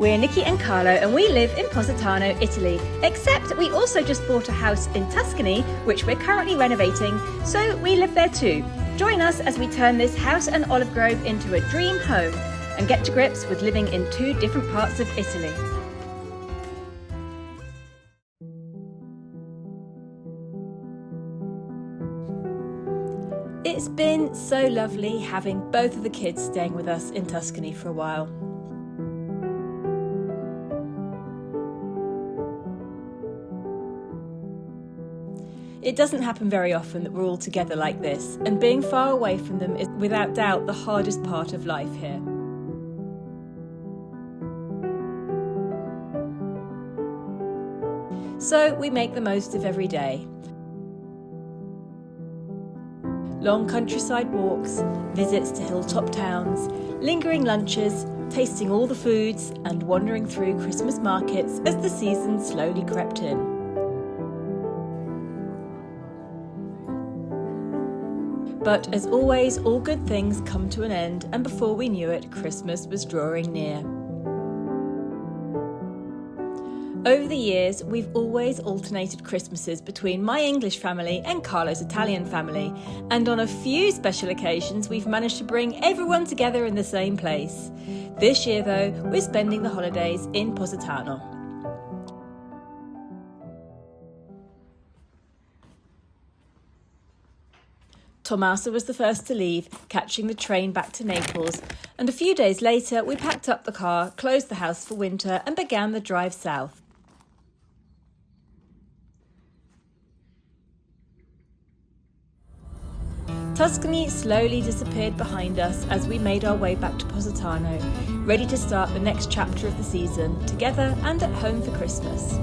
We're Nicki and Carlo and we live in Positano, Italy, except we also just bought a house in Tuscany, which we're currently renovating, so we live there too. Join us as we turn this house and olive grove into a dream home and get to grips with living in two different parts of Italy. It's been so lovely having both of the kids staying with us in Tuscany for a while. It doesn't happen very often that we're all together like this, and being far away from them is without doubt the hardest part of life here. So we make the most of every day. Long countryside walks, visits to hilltop towns, lingering lunches, tasting all the foods, and wandering through Christmas markets as the season slowly crept in. But as always, all good things come to an end, and before we knew it, Christmas was drawing near. Over the years, we've always alternated Christmases between my English family and Carlo's Italian family, and on a few special occasions, we've managed to bring everyone together in the same place. This year, though, we're spending the holidays in Positano. Tommaso was the first to leave, catching the train back to Naples, and a few days later we packed up the car, closed the house for winter and began the drive south. Tuscany slowly disappeared behind us as we made our way back to Positano, ready to start the next chapter of the season, together and at home for Christmas.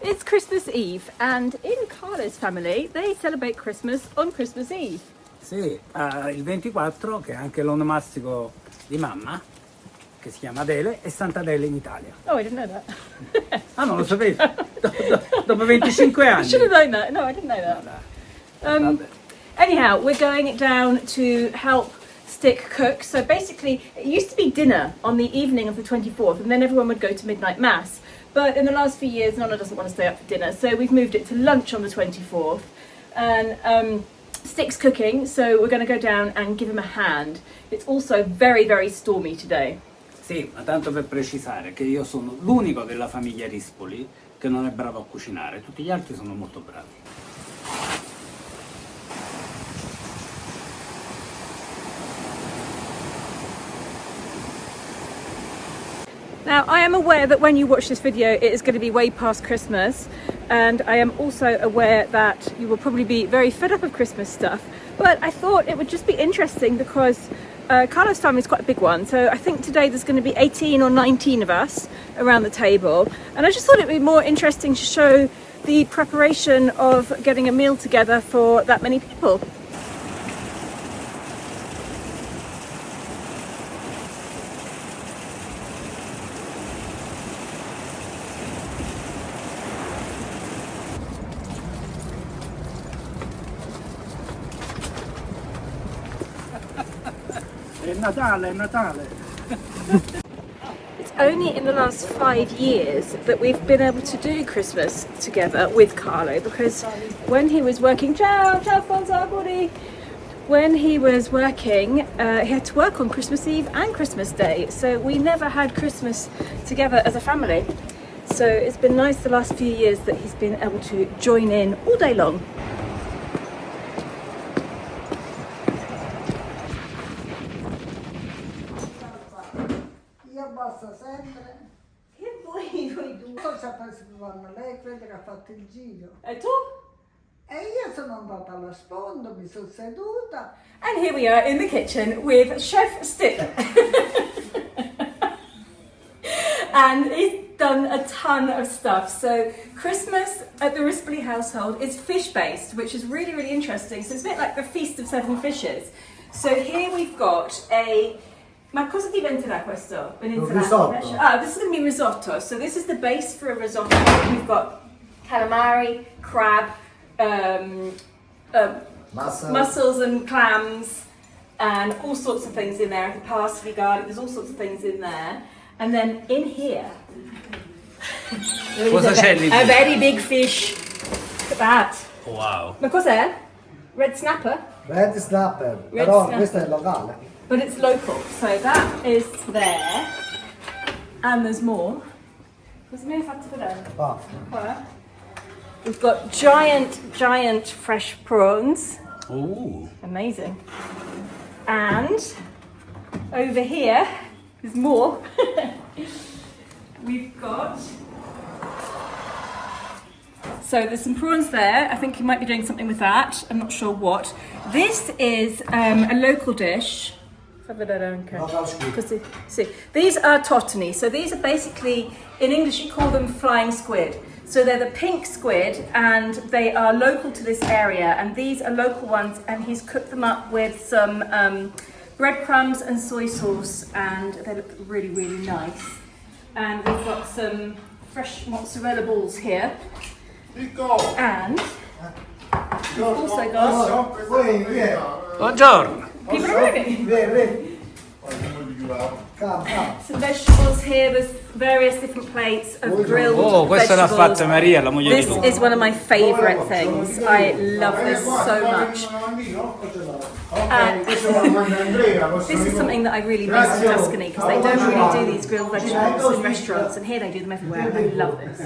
It's Christmas Eve, and in Carlo's family they celebrate Christmas on Christmas Eve. Sì, il 24, che è anche l'onomastico di mamma, che si chiama Adele, e Sant'Adele in Italia. Oh, I didn't know that. Ah, non lo sapevi? Dopo 25 anni. I should have known that. No, I didn't know that. Anyhow, we're going down to help Stick cook. So basically, it used to be dinner on the evening of the 24th, and then everyone would go to midnight mass. But in the last few years, Nonna doesn't want to stay up for dinner, so we've moved it to lunch on the 24th. And Stick's cooking, so we're going to go down and give him a hand. It's also very, very stormy today. Sì, ma tanto per precisare che io sono l'unico della famiglia Rispoli che non è bravo a cucinare, tutti gli altri sono molto bravi. Now, I am aware that when you watch this video, it is going to be way past Christmas, and I am also aware that you will probably be very fed up of Christmas stuff, but I thought it would just be interesting because Carlo's family is quite a big one, so I think today there's going to be 18 or 19 of us around the table, and I just thought it would be more interesting to show the preparation of getting a meal together for that many people. È Natale, è Natale. It's only in the last 5 years that we've been able to do Christmas together with Carlo, because when he was working, when he was working, he had to work on Christmas Eve and Christmas Day, so we never had Christmas together as a family. So it's been nice the last few years that he's been able to join in all day long. Io basta sempre. Che vuoi tu? Cosa ha preso con lei? Crede che ha fatto il giro. E tu? E io sono andata alla sponda, mi sono seduta. And here we are in the kitchen with Chef Stick. And he's done a ton of stuff. So Christmas at the Rispoli household is fish-based, which is really, really interesting. So it's a bit like the Feast of Seven Fishes. So here we've got a... Ma cosa diventerà questo? Risotto. Ah, this is going to be risotto. So this is the base for a risotto. We've got calamari, crab, mussels and clams, and all sorts of things in there. Parsley, garlic, there's all sorts of things in there. And then in here, Cosa c'è lì? a very big fish. Look at that. Wow. Ma cos'è? Red snapper? Red snapper, Red però snapper. questo è locale. But it's local, so that is there, and there's more. Cosa mi hai fatto vedere? Ah. Qua. We've got giant fresh prawns, Oh. amazing. And over here, there's more. We've got, so there's some prawns there. I think you might be doing something with that. I'm not sure what. This is a local dish. Così. See, these are totani. So these are basically, in English you call them flying squid. So they're the pink squid and they are local to this area, and these are local ones, and he's cooked them up with some breadcrumbs and soy sauce, and they look really, really nice. And we've got some fresh mozzarella balls here. And we've also got Buongiorno. people arriving. Vieni. Some vegetables here, there's various different plates of grilled Oh, questa l'ha vegetables. fatta Maria, la moglie This di Luca. is one of my favourite things. I love this so much. This is something that I really miss in Tuscany, because they don't really do these grilled vegetables in restaurants, and here they do them everywhere, and I love this.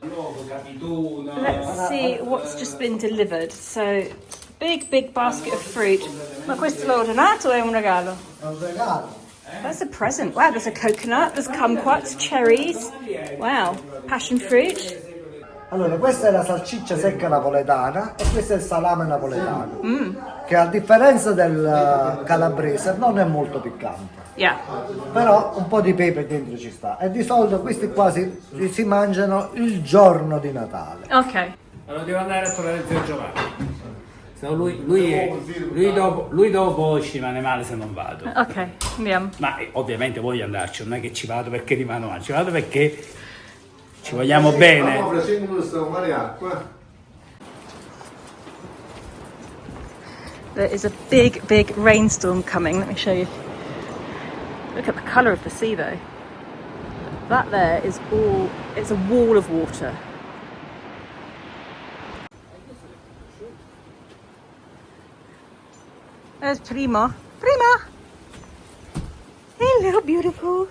Let's see what's just been delivered. So, big basket of fruit. Ma questo l'ho ordinato o è un regalo? È un regalo. That's a present. Wow, there's a coconut, there's kumquats, cherries. Wow, passion fruit. Allora, questa è la salsiccia secca napoletana e questo è il salame napoletano, che a differenza del calabrese non è molto piccante. Yeah. Però un po' di pepe dentro ci sta, e di solito questi qua si mangiano il giorno di Natale. Ok. Allora devo andare a trovare zio Giovanni. Se no lui dopo ci rimane male se non vado. Ok, andiamo. Ma ovviamente voglio andarci, non è che ci vado perché rimano male, ci vado perché ci vogliamo bene. There is a big rainstorm coming. Let me show you. Look at the colour of the sea though. That there is all, it's a wall of water. There's Prima. Hello, beautiful.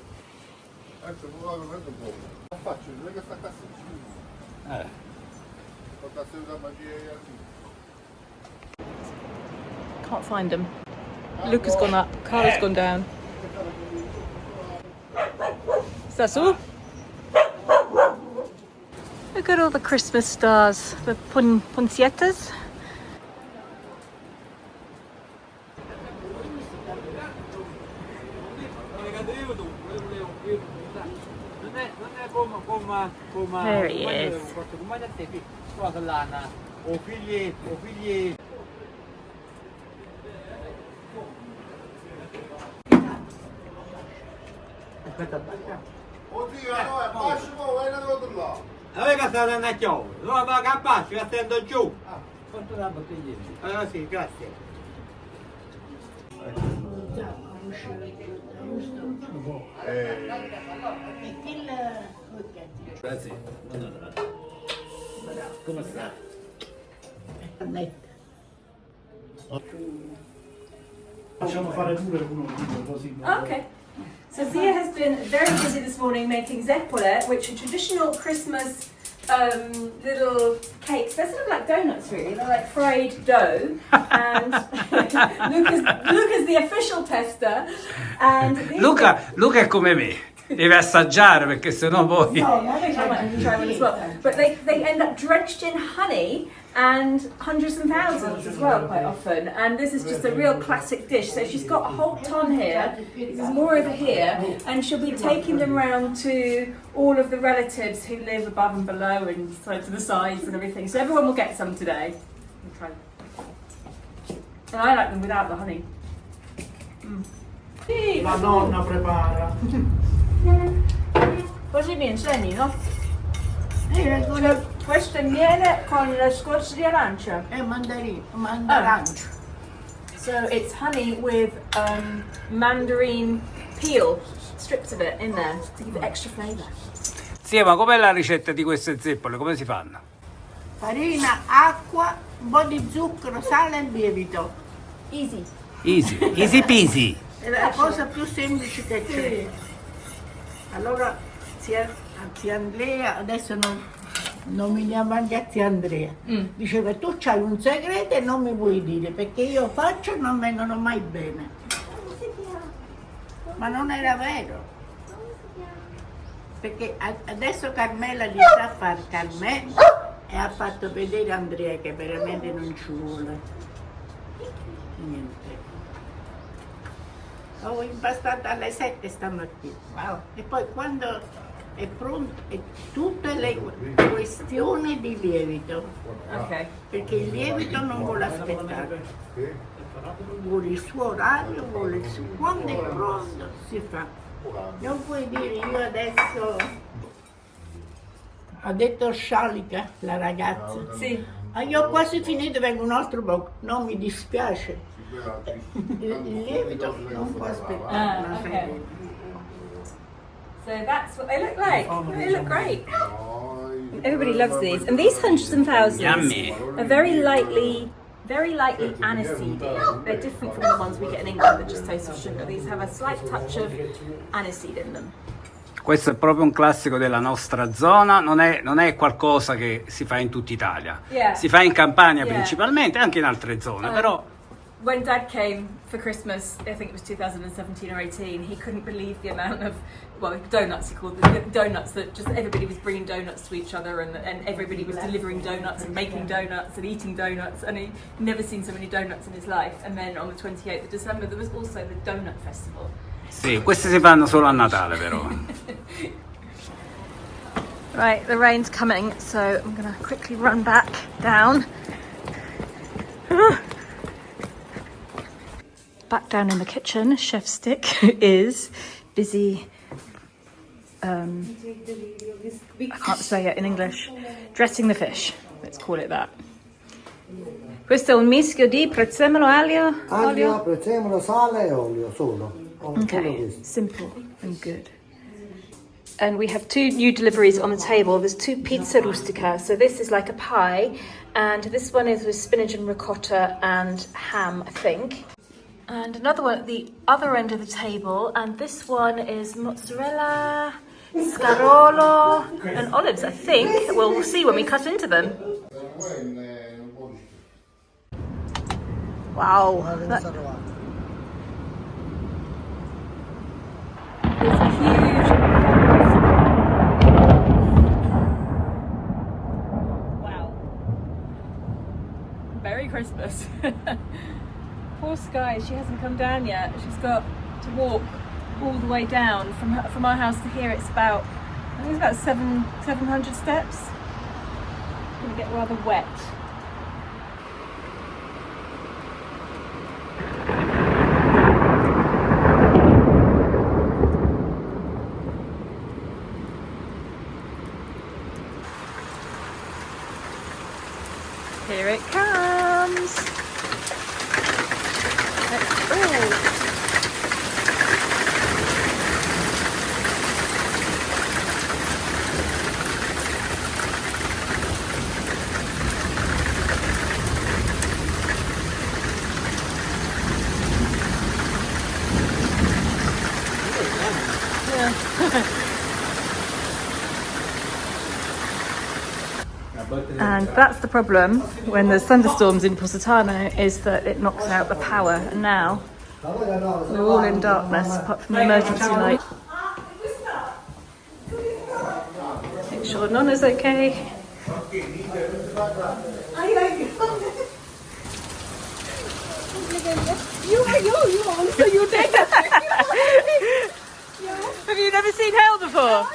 Can't find him. Luca's gone up, Carla's gone down. Sta su? Look at all the Christmas stars, the puncietas. Non è come There he is. Aveva stata una chiave, lo va a passo, io stendo giù. Quanto la bottiglia? Allora sì, grazie. Grazie. Come sta? Facciamo fare pure uno così. Okay. So Zia has been very busy this morning making zeppole, which are traditional Christmas little cakes. They're sort of like donuts, really. They're like fried dough. And Luca's the official tester. And these Luca è come me, deve assaggiare perché sennò poi... I might try one as well. But they end up drenched in honey and hundreds and thousands as well quite often. And this is just a real classic dish. So she's got a whole ton here. There's more over here. And she'll be taking them round to all of the relatives who live above and below and to the sides and everything. So everyone will get some today. I'll try. And I like them without the honey. Sì, La nonna prepara. così mi insegni, no? Questo è miele con le scorze di arancia. Mandarancio. So it's honey with mandarin peel, strips of it in there to give it extra flavour. Sì, ma com'è la ricetta di queste zeppole? Come si fanno? Farina, acqua, un po' di zucchero, sale e lievito. Easy. Easy peasy. È la cosa più semplice che c'è. Allora, zia Andrea, adesso nominiamo anche zia Andrea, diceva tu c'hai un segreto e non mi puoi dire perché io faccio e non vengono mai bene. Ma non era vero. Perché adesso Carmela gli sta a fare Carmè e ha fatto vedere Andrea che veramente non ci vuole niente. Ho impastato alle 7 stamattina. Wow. E poi quando è pronto, è tutte le questioni di lievito. Ok. Perché il lievito non vuole aspettare. Vuole il suo orario, vuole il suo... Quando è pronto si fa. Non puoi dire io adesso... Ha detto Scialica, la ragazza. Sì. Io ho quasi finito, vengo un altro po'. Non mi dispiace. Il lievito non può aspettare. Okay. So that's what they look like. They look great. Everybody loves these. And these hundreds and thousands Yummy. are very lightly aniseed. They're different from the ones we get in England that just taste of sugar. These have a slight touch of aniseed in them. Questo è proprio un classico della nostra zona, non è qualcosa che si fa in tutta Italia. Yeah. Si fa in Campania Yeah. principalmente, anche in altre zone, però... When Dad came for Christmas, I think it was 2017 or 18, he couldn't believe the amount of, well, donuts he called them, donuts that just everybody was bringing donuts to each other and everybody was delivering donuts and making donuts and eating donuts, and he'd never seen so many donuts in his life. And then on the 28th of December there was also the Donut Festival. Sì, queste si fanno solo a Natale però. Right, the rain's coming, so I'm gonna quickly run back down. Back down in the kitchen, Chef Stick is busy, I can't say it in English, dressing the fish, let's call it that. Questo è un mischio di prezzemolo, Aglio, prezzemolo, sale e olio, solo. Solo Okay, questo. simple and good. And we have two new deliveries on the table. There's two pizza rustica. So this is like a pie, and this one is with spinach and ricotta and ham, I think. And another one at the other end of the table, and this one is mozzarella, scarolo, and olives, I think. Well, we'll see when we cut into them. Wow, that is huge. Wow. Merry Christmas. Poor Sky, she hasn't come down yet. She's got to walk all the way down from our house to here. It's about, I think it's about 700 steps. It's going to get rather wet. Here it comes. Let's go. And that's the problem when there's thunderstorms in Positano, is that it knocks out the power. And now we're all in darkness apart from the emergency light. Make sure Nonna's okay. You did. Have you never seen hail before?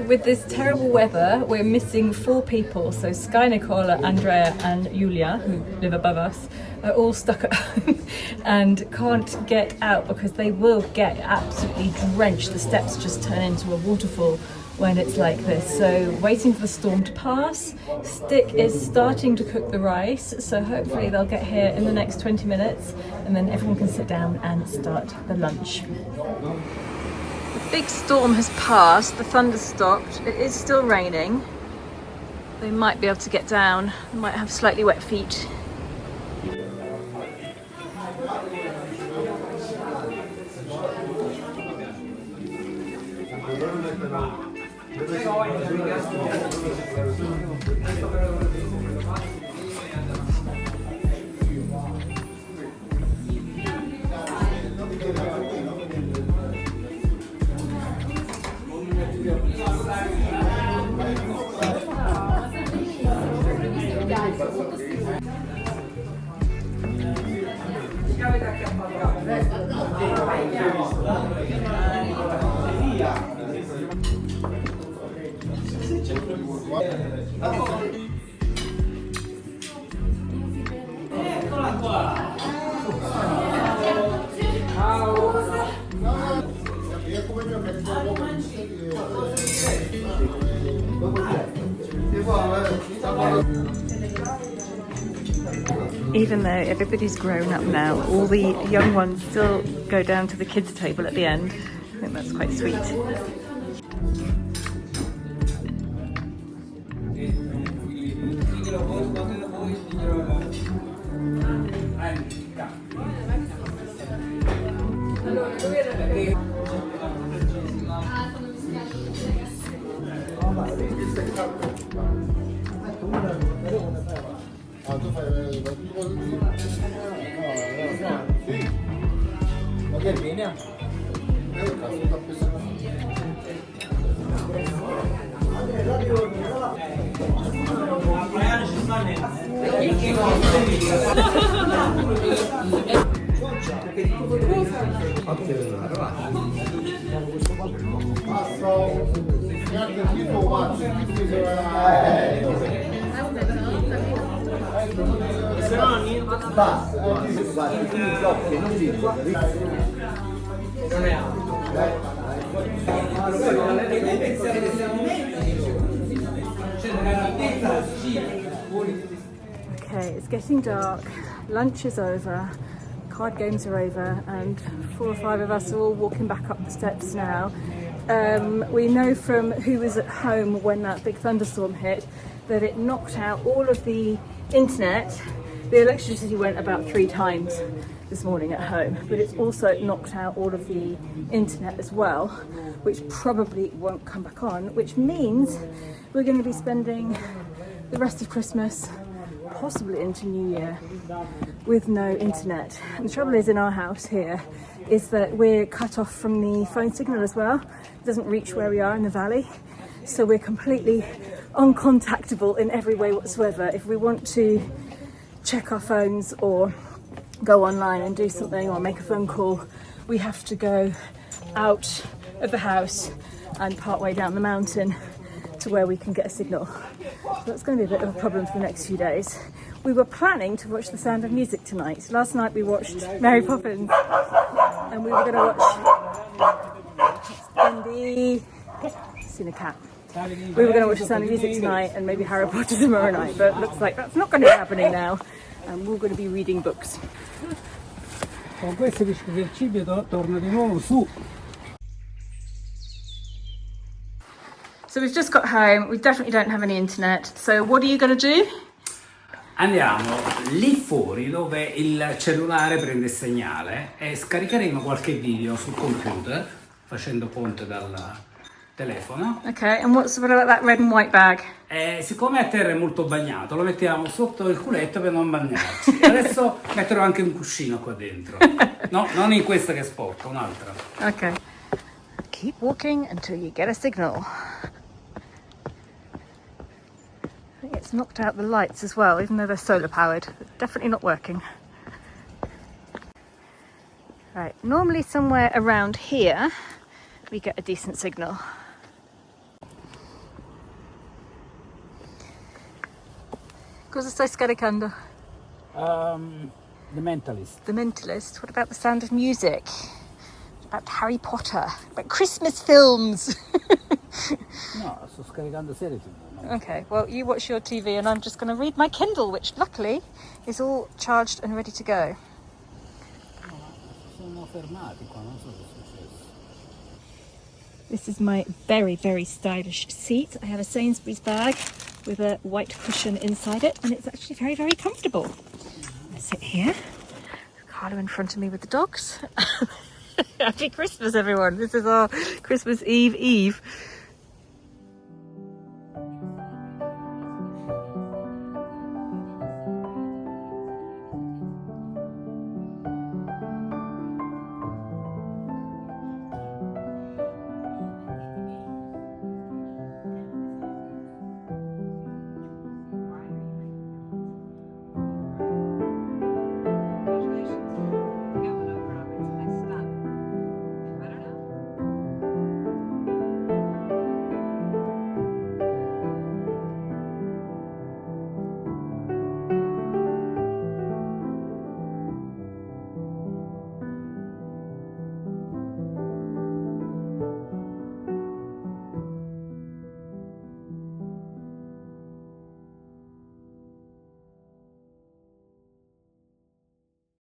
With this terrible weather, we're missing 4 people. So Sky, Nicola, Andrea and Julia, who live above us, are all stuck at home and can't get out because they will get absolutely drenched. The steps just turn into a waterfall when it's like this. So waiting for the storm to pass. Stick is starting to cook the rice, so hopefully they'll get here in the next 20 minutes and then everyone can sit down and start the lunch. The big storm has passed, the thunder stopped, it is still raining. They might be able to get down, they might have slightly wet feet. Even though everybody's grown up now, all the young ones still go down to the kids' table at the end. I think that's quite sweet. Okay, it's getting dark, lunch is over, card games are over, and 4 or 5 of us are all walking back up the steps now. We know from who was at home when that big thunderstorm hit that it knocked out all of the internet. The electricity went about 3 times this morning at home, but it's also knocked out all of the internet as well, which probably won't come back on, which means we're going to be spending the rest of Christmas, possibly into New Year, with no internet. And the trouble is in our house here is that we're cut off from the phone signal as well. It doesn't reach where we are in the valley, so we're completely uncontactable in every way whatsoever. If we want to check our phones or go online and do something or make a phone call, we have to go out of the house and part way down the mountain to where we can get a signal. So that's going to be a bit of a problem for the next few days. We were planning to watch The Sound of Music tonight. Last night we watched Mary Poppins, and we were going to watch Indy. Seen a cat. We were going to watch The Sound of Music tonight and maybe Harry Potter tomorrow night, but it looks like that's not going to be happening now, and we're going to be reading books. Con questo rischio che il cibo torna di nuovo su. So we've just got home, we definitely don't have any internet, so what are you going to do? Andiamo lì fuori dove il cellulare prende segnale e scaricheremo qualche video sul computer facendo ponte dal telefono. Ok, and what about that red and white bag? Siccome a terra è molto bagnato, lo mettiamo sotto il culetto per non bagnarci. Adesso metterò anche un cuscino qua dentro. No, non in questa che è sporca, un'altra. Ok. Keep walking until you get a signal. I think it's knocked out the lights as well, even though they're solar powered. They're definitely not working. Right, normally somewhere around here we get a decent signal. Cosa stai scaricando? The Mentalist. The Mentalist. What about The Sound of Music? What about Harry Potter? What about Christmas films? No, sto scaricando serie TV. Okay, well, you watch your TV and I'm just going to read my Kindle, which luckily is all charged and ready to go. Sono fermati qua, non so che è successo. This is my very, very stylish seat. I have a Sainsbury's bag with a white cushion inside it, and it's actually very, very comfortable. I sit here, Carlo in front of me with the dogs. Happy Christmas, everyone. This is our Christmas Eve.